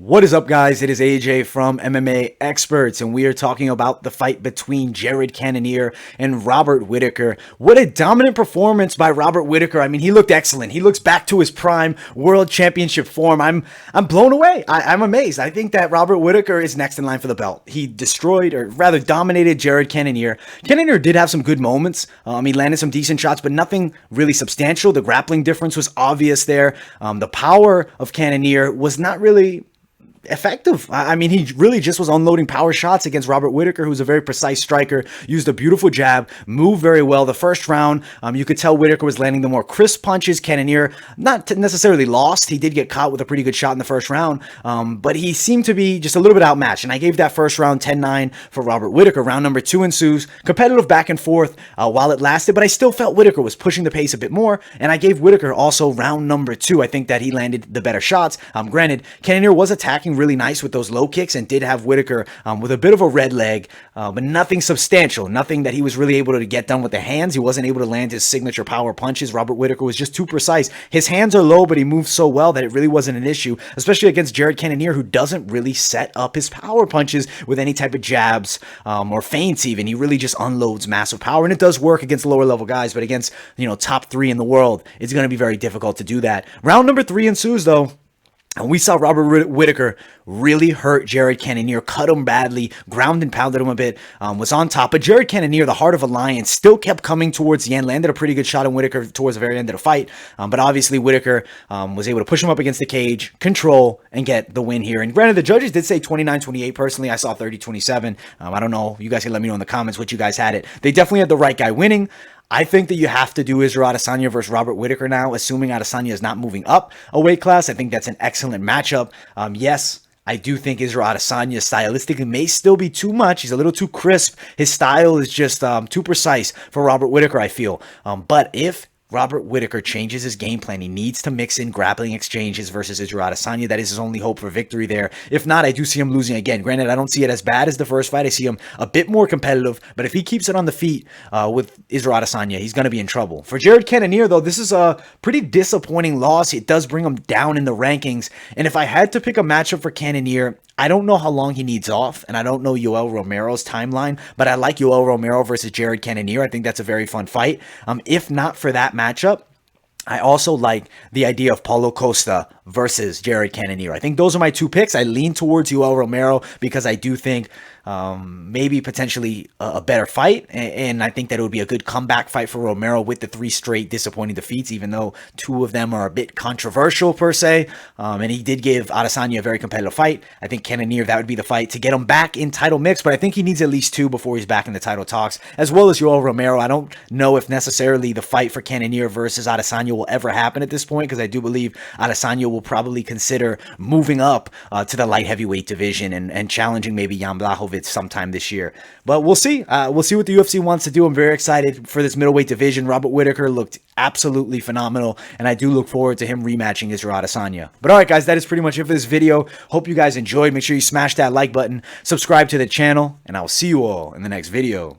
What is up, guys? It is AJ from MMA Experts, and we are talking about the fight between Jared Cannonier and Robert Whittaker. What a dominant performance by Robert Whittaker. I mean, he looked excellent. He looks back to his prime world championship form. I'm blown away. I'm amazed. I think that Robert Whittaker is next in line for the belt. He destroyed, or rather dominated, Jared Cannonier. Cannonier did have some good moments. He landed some decent shots, but nothing really substantial. The grappling difference was obvious there. The power of Cannonier was not really effective. I mean, he really just was unloading power shots against Robert Whittaker, who's a very precise striker, used a beautiful jab, moved very well. The first round, you could tell Whittaker was landing the more crisp punches. Cannonier not necessarily lost. He did get caught with a pretty good shot in the first round, but he seemed to be just a little bit outmatched. And I gave that first round 10-9 for Robert Whittaker. Round number 2 ensues. Competitive back and forth while it lasted, but I still felt Whittaker was pushing the pace a bit more, and I gave Whittaker also round number 2. I think that he landed the better shots. Granted, Cannonier was attacking really nice with those low kicks and did have Whittaker with a bit of a red leg, but nothing substantial, nothing that he was really able to get done with the hands. He wasn't able to land his signature power punches. Robert Whittaker was just too precise. His hands are low, but he moves so well that it really wasn't an issue, especially against Jared Cannonier, who doesn't really set up his power punches with any type of jabs or feints even. He really just unloads massive power, and it does work against lower level guys, but against, top 3 in the world, it's going to be very difficult to do that. Round number 3 ensues, though. And we saw Robert Whittaker really hurt Jared Cannonier, cut him badly, ground and pounded him a bit, was on top. But Jared Cannonier, the heart of a lion, still kept coming towards the end, landed a pretty good shot on Whittaker towards the very end of the fight. But obviously Whittaker was able to push him up against the cage, control, and get the win here. And granted, the judges did say 29-28. Personally, I saw 30-27. I don't know. You guys can let me know in the comments what you guys had it. They definitely had the right guy winning. I think that you have to do Israel Adesanya versus Robert Whittaker now, assuming Adesanya is not moving up a weight class. I think that's an excellent matchup. Yes, I do think Israel Adesanya stylistically may still be too much. He's a little too crisp. His style is just too precise for Robert Whittaker, I feel. But if Robert Whittaker changes his game plan, he needs to mix in grappling exchanges versus Israel Adesanya. That is his only hope for victory there. If not, I do see him losing again. Granted, I don't see it as bad as the first fight. I see him a bit more competitive, but if he keeps it on the feet with Israel Adesanya, he's going to be in trouble. For Jared Cannonier, though, this is a pretty disappointing loss. It does bring him down in the rankings, and if I had to pick a matchup for Cannonier, I don't know how long he needs off, and I don't know Yoel Romero's timeline, but I like Yoel Romero versus Jared Cannonier. I think that's a very fun fight. If not for that matchup, I also like the idea of Paulo Costa versus Jared Cannonier. I think those are my 2 picks. I lean towards Yoel Romero because I do think maybe potentially a better fight, and I think that it would be a good comeback fight for Romero with the 3 straight disappointing defeats, even though 2 of them are a bit controversial per se, and he did give Adesanya a very competitive fight. I think Cannonier, that would be the fight to get him back in title mix, but I think he needs at least 2 before he's back in the title talks, as well as Yoel Romero. I don't know if necessarily the fight for Cannonier versus Adesanya will ever happen at this point, because I do believe Adesanya will probably consider moving up to the light heavyweight division and challenging maybe Jan Blachowicz sometime this year. But we'll see. We'll see what the UFC wants to do. I'm very excited for this middleweight division. Robert Whittaker looked absolutely phenomenal, and I do look forward to him rematching Israel Adesanya. But all right, guys, that is pretty much it for this video. Hope you guys enjoyed. Make sure you smash that like button, subscribe to the channel, and I will see you all in the next video.